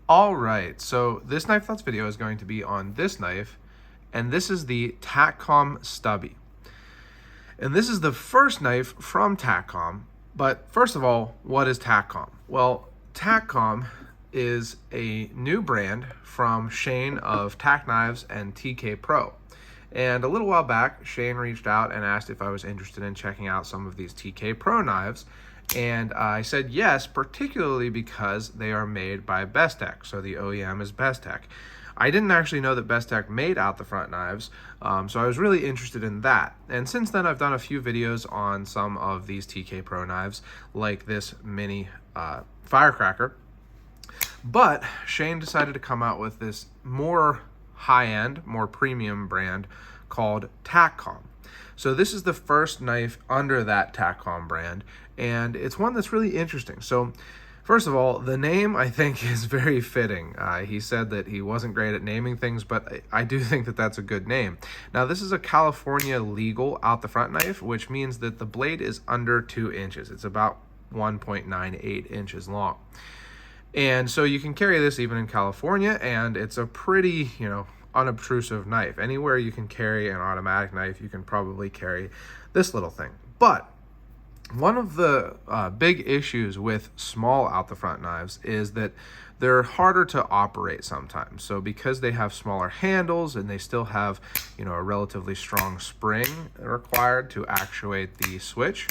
All right, so this Knife Thoughts video is going to be on this knife, and this is the TakCom Stubby. And this is the first knife from TakCom, but first of all, what is TakCom? Well, TakCom is a new brand from Shane of Tack Knives and TK Pro. And a little while back, Shane reached out and asked if I was interested in checking out some of these TK Pro knives. And I said yes, particularly because they are made by Bestech. So the OEM is Bestech. I didn't actually know that Bestech made out the front knives, so I was really interested in that. And since then, I've done a few videos on some of these TK Pro knives, like this mini firecracker. But Shane decided to come out with this more high-end, more premium brand called TakCom. So this is the first knife under that TakCom brand, and it's one that's really interesting. So first of all, the name I think is very fitting. He said that he wasn't great at naming things, but I do think that that's a good name. Now this is a California legal out the front knife, which means that the blade is under 2 inches. It's about 1.98 inches long. And so you can carry this even in California, and it's a pretty, unobtrusive knife. Anywhere you can carry an automatic knife, you can probably carry this little thing. But one of the big issues with small out the front knives is that they're harder to operate sometimes. So because they have smaller handles and they still have, a relatively strong spring required to actuate the switch,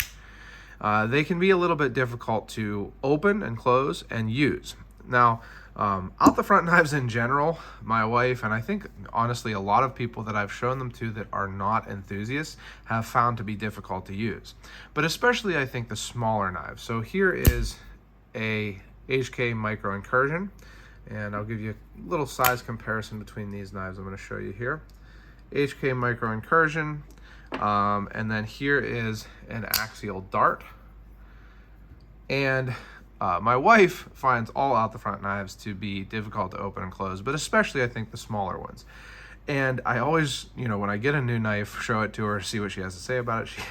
they can be a little bit difficult to open and close and use. Now, out the front knives in general, my wife, and I think honestly a lot of people that I've shown them to that are not enthusiasts, have found to be difficult to use. But especially I think the smaller knives. So here is a HK Micro Incursion, and I'll give you a little size comparison between these knives I'm going to show you here. HK Micro Incursion, and then here is an axial dart. And my wife finds all out the front knives to be difficult to open and close, but especially I think the smaller ones. And I always, when I get a new knife, show it to her, see what she has to say about it. She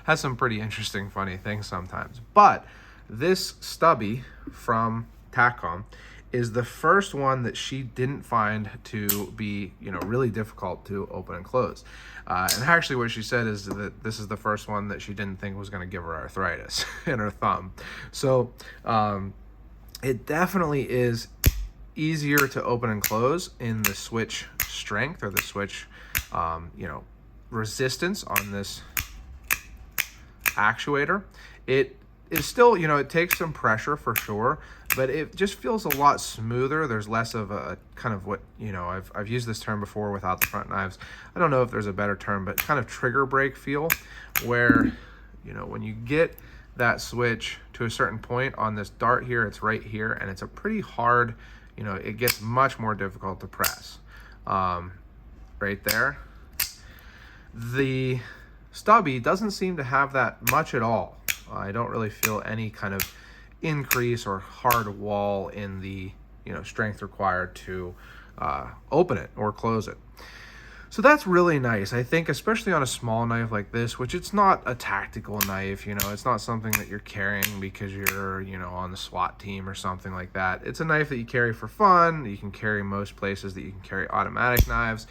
has some pretty interesting, funny things sometimes. But this Stubby from TakCom is the first one that she didn't find to be, really difficult to open and close. And actually what she said is that this is the first one that she didn't think was going to give her arthritis in her thumb. So it definitely is easier to open and close in the switch strength or the switch, resistance on this actuator. It is still, it takes some pressure for sure, but it just feels a lot smoother. There's less of a kind of what, I've used this term before without the front knives. I don't know if there's a better term, but kind of trigger brake feel where, when you get that switch to a certain point on this dart here, it's right here, and it's a pretty hard, it gets much more difficult to press. Right there. The Stubby doesn't seem to have that much at all. I don't really feel any kind of increase or hard wall in the strength required to open it or close it. So that's really nice. I think especially on a small knife like this, which it's not a tactical knife, it's not something that you're carrying because you're on the SWAT team or something like that. It's a knife that you carry for fun. You can carry most places that you can carry automatic knives.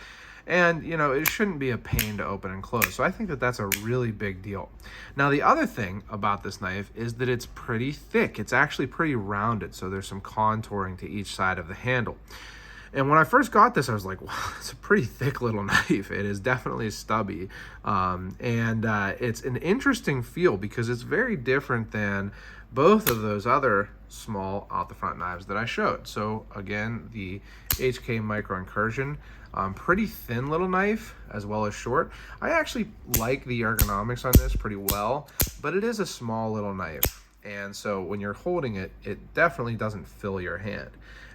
And, it shouldn't be a pain to open and close. So I think that that's a really big deal. Now, the other thing about this knife is that it's pretty thick. It's actually pretty rounded, so there's some contouring to each side of the handle. And when I first got this, I was like, wow, it's a pretty thick little knife. It is definitely stubby. It's an interesting feel because it's very different than both of those other small out the front knives that I showed. So again, the HK Micro Incursion, pretty thin little knife as well as short. I actually like the ergonomics on this pretty well, but it is a small little knife. And so when you're holding it, it definitely doesn't fill your hand.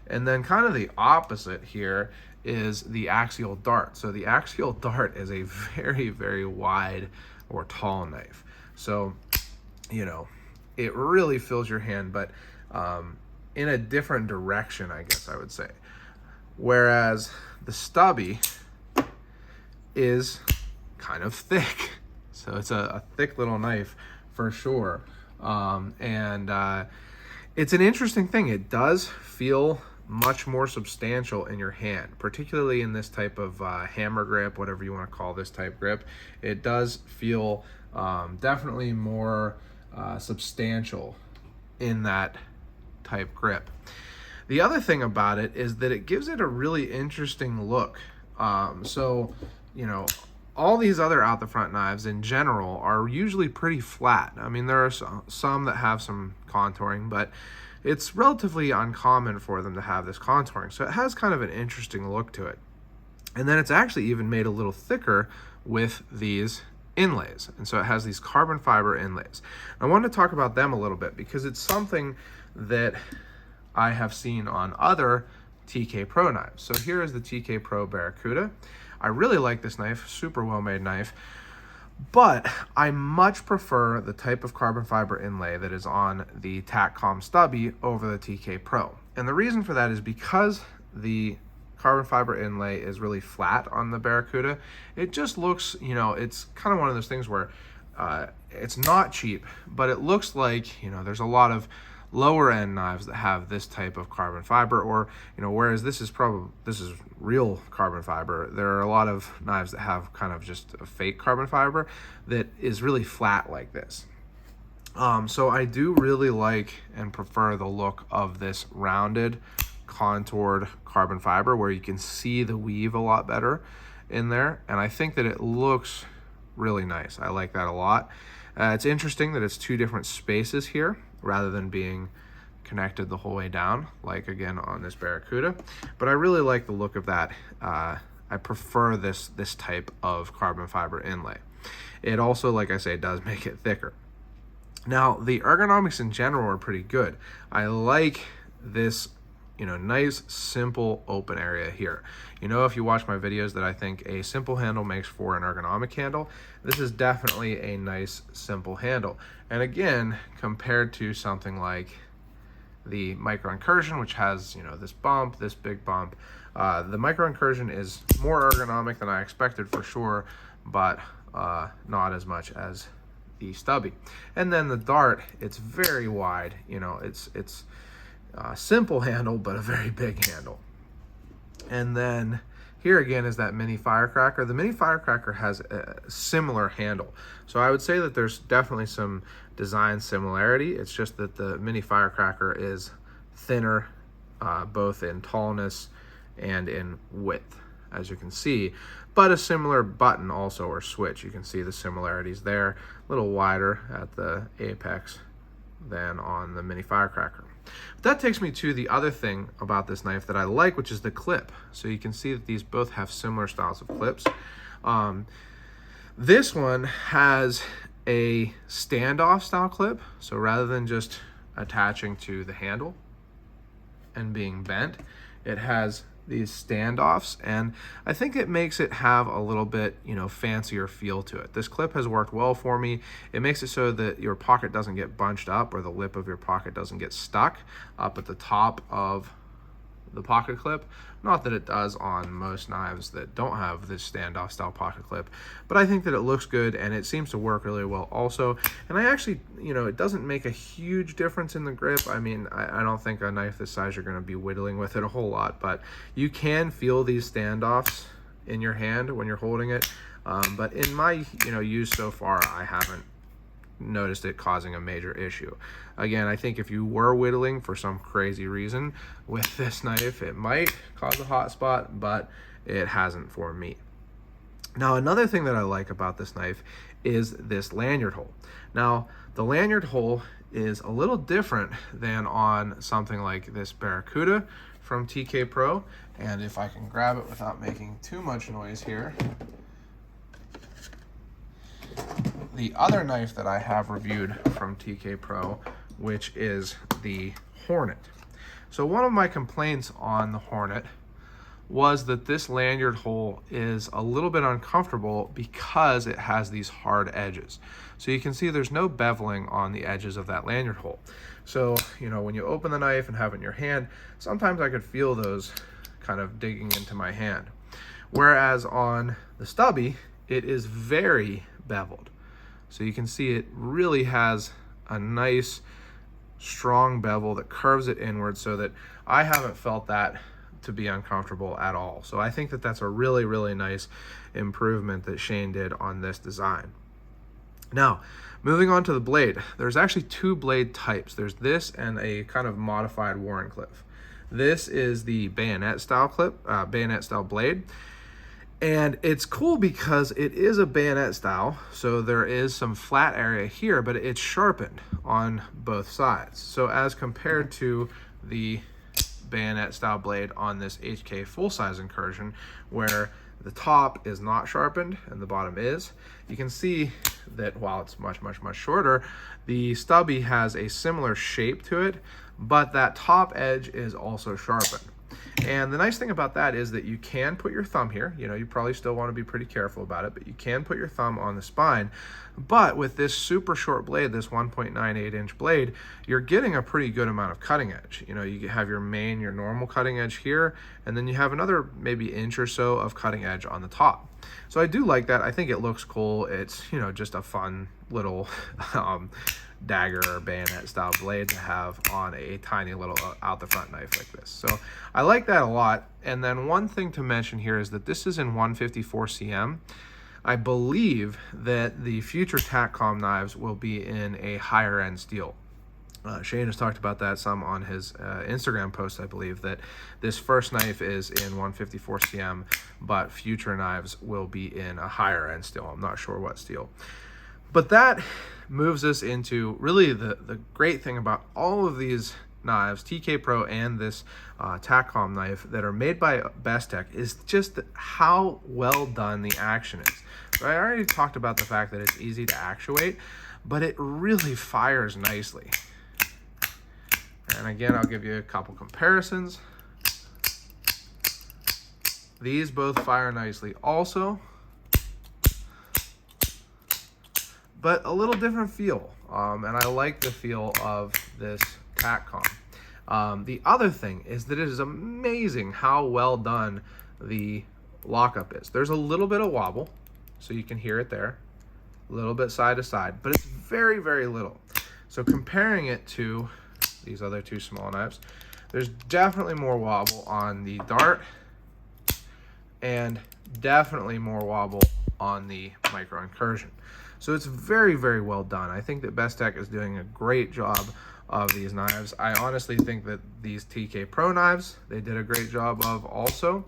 And then kind of the opposite here is the axial dart. So the axial dart is a very, very wide or tall knife. So, it really fills your hand, but in a different direction, I guess I would say. Whereas the Stubby is kind of thick. So it's a thick little knife for sure. It's an interesting thing. It does feel much more substantial in your hand, particularly in this type of hammer grip, whatever you want to call this type grip. It does feel definitely more substantial in that type grip. The other thing about it is that it gives it a really interesting look. So, you know, all these other out the front knives in general are usually pretty flat. I mean, there are some that have some contouring, but it's relatively uncommon for them to have this contouring. So it has kind of an interesting look to it. And then it's actually even made a little thicker with these inlays. And so it has these carbon fiber inlays. I wanted to talk about them a little bit because it's something that I have seen on other TK Pro knives. So here is the TK Pro Barracuda. I really like this knife, super well made knife, but I much prefer the type of carbon fiber inlay that is on the TakCom Stubby over the TK Pro. And the reason for that is because the carbon fiber inlay is really flat on the Barracuda. It just looks, you know, it's kind of one of those things where it's not cheap, but it looks like, you know, there's a lot of lower end knives that have this type of carbon fiber, or, you know, whereas this is real carbon fiber. There are a lot of knives that have kind of just a fake carbon fiber that is really flat like this. So I do really like and prefer the look of this rounded, contoured carbon fiber where you can see the weave a lot better in there, and I think that it looks really nice. I like that a lot. It's interesting that it's two different spaces here rather than being connected the whole way down, like again on this Barracuda. But I really like the look of that. I prefer this type of carbon fiber inlay. It also, like I say, does make it thicker. Now, the ergonomics in general are pretty good. I like this, you know, nice, simple, open area here. You know, if you watch my videos, that I think a simple handle makes for an ergonomic handle. This is definitely a nice, simple handle. And again, compared to something like the Micro Incursion, which has, you know, this bump, this big bump, the Micro Incursion is more ergonomic than I expected for sure, but not as much as the Stubby. And then the Dart, it's very wide. You know, it's a simple handle, but a very big handle. And then here again is that mini firecracker. The mini firecracker has a similar handle. So I would say that there's definitely some design similarity. It's just that the mini firecracker is thinner, both in tallness and in width, as you can see, but a similar button also, or switch. You can see the similarities there, a little wider at the apex than on the mini firecracker. But that takes me to the other thing about this knife that I like, which is the clip. So you can see that these both have similar styles of clips. This one has a standoff style clip. So rather than just attaching to the handle and being bent, it has these standoffs, and I think it makes it have a little bit, you know, fancier feel to it. This clip has worked well for me. It makes it so that your pocket doesn't get bunched up, or the lip of your pocket doesn't get stuck up at the top of the pocket clip. Not that it does on most knives that don't have this standoff style pocket clip, but I think that it looks good and it seems to work really well also. And I actually, you know, it doesn't make a huge difference in the grip. I mean, I don't think a knife this size you're going to be whittling with it a whole lot, but you can feel these standoffs in your hand when you're holding it. But in my, you know, use so far, I haven't noticed it causing a major issue. Again, I think if you were whittling for some crazy reason with this knife, it might cause a hot spot, but it hasn't for me. Now, another thing that I like about this knife is this lanyard hole. Now, the lanyard hole is a little different than on something like this Barracuda from TK Pro, and if I can grab it without making too much noise here, the other knife that I have reviewed from TK Pro, which is the Hornet. So one of my complaints on the Hornet was that this lanyard hole is a little bit uncomfortable because it has these hard edges. So you can see there's no beveling on the edges of that lanyard hole. So, you know, when you open the knife and have it in your hand, sometimes I could feel those kind of digging into my hand. Whereas on the Stubby, it is very beveled. So you can see it really has a nice strong bevel that curves it inward, so that I haven't felt that to be uncomfortable at all. So I think that that's a really, really nice improvement that Shane did on this design. Now, moving on to the blade, there's actually two blade types. There's this and a kind of modified Warncliffe. This is the bayonet style bayonet style blade. And it's cool because it is a bayonet style, so there is some flat area here, but it's sharpened on both sides. So as compared to the bayonet style blade on this HK full-size incursion, where the top is not sharpened and the bottom is, you can see that while it's much shorter, the Stubby has a similar shape to it, but that top edge is also sharpened. And the nice thing about that is that you can put your thumb here. You know, you probably still want to be pretty careful about it, but you can put your thumb on the spine. But with this super short blade, this 1.98 inch blade, you're getting a pretty good amount of cutting edge. You know, you have your normal cutting edge here, and then you have another maybe inch or so of cutting edge on the top. So I do like that. I think it looks cool. It's, you know, just a fun little dagger or bayonet style blade to have on a tiny little out the front knife like this. So I like that a lot. And then one thing to mention here is that this is in 154 cm. I believe that the future TakCom knives will be in a higher end steel. Shane has talked about that some on his Instagram post, I believe, that this first knife is in 154 cm, but future knives will be in a higher end steel. I'm not sure what steel. But that moves us into really the great thing about all of these knives, TK Pro and this TakCom knife that are made by Bestech, is just how well done the action is. So I already talked about the fact that it's easy to actuate, but it really fires nicely. And again, I'll give you a couple comparisons. These both fire nicely also, but a little different feel. And I like the feel of this TakCom. The other thing is that it is amazing how well done the lockup is. There's a little bit of wobble, so you can hear it there, a little bit side to side, but it's very, very little. So comparing it to these other two small knives, there's definitely more wobble on the dart and definitely more wobble on the micro incursion. So it's very, very well done. I think that Bestech is doing a great job of these knives. I honestly think that these TK Pro knives, they did a great job of also.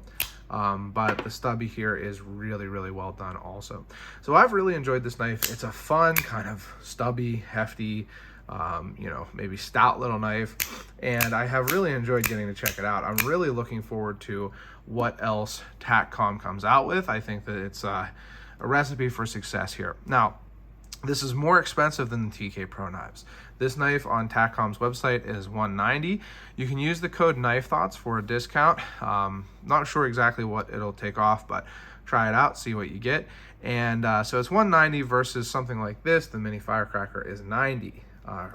But the Stubby here is really, really well done also. So I've really enjoyed this knife. It's a fun kind of stubby, hefty, you know, maybe stout little knife, and I have really enjoyed getting to check it out. I'm really looking forward to what else TakCom comes out with. I think that it's a recipe for success here. Now, this is more expensive than the TK Pro knives. This knife on TakCom's website is $190. You can use the code KNIFETHOUGHTS for a discount. Not sure exactly what it'll take off, but try it out, see what you get. And so it's $190 versus something like this. The mini firecracker is $90.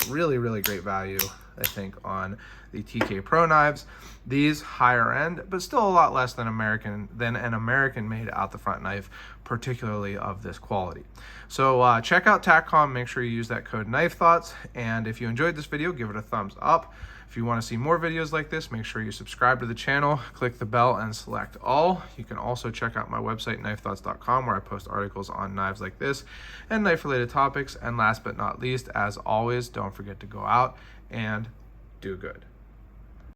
Really, really great value, I think, on the TK Pro knives. These higher end, but still a lot less than an American made out the front knife, particularly of this quality. So check out TakCom, make sure you use that code KNIFETHOUGHTS, and if you enjoyed this video, give it a thumbs up. If you want to see more videos like this, make sure you subscribe to the channel, click the bell, and select all. You can also check out my website, knifethoughts.com, where I post articles on knives like this and knife-related topics. And last but not least, as always, don't forget to go out and do good.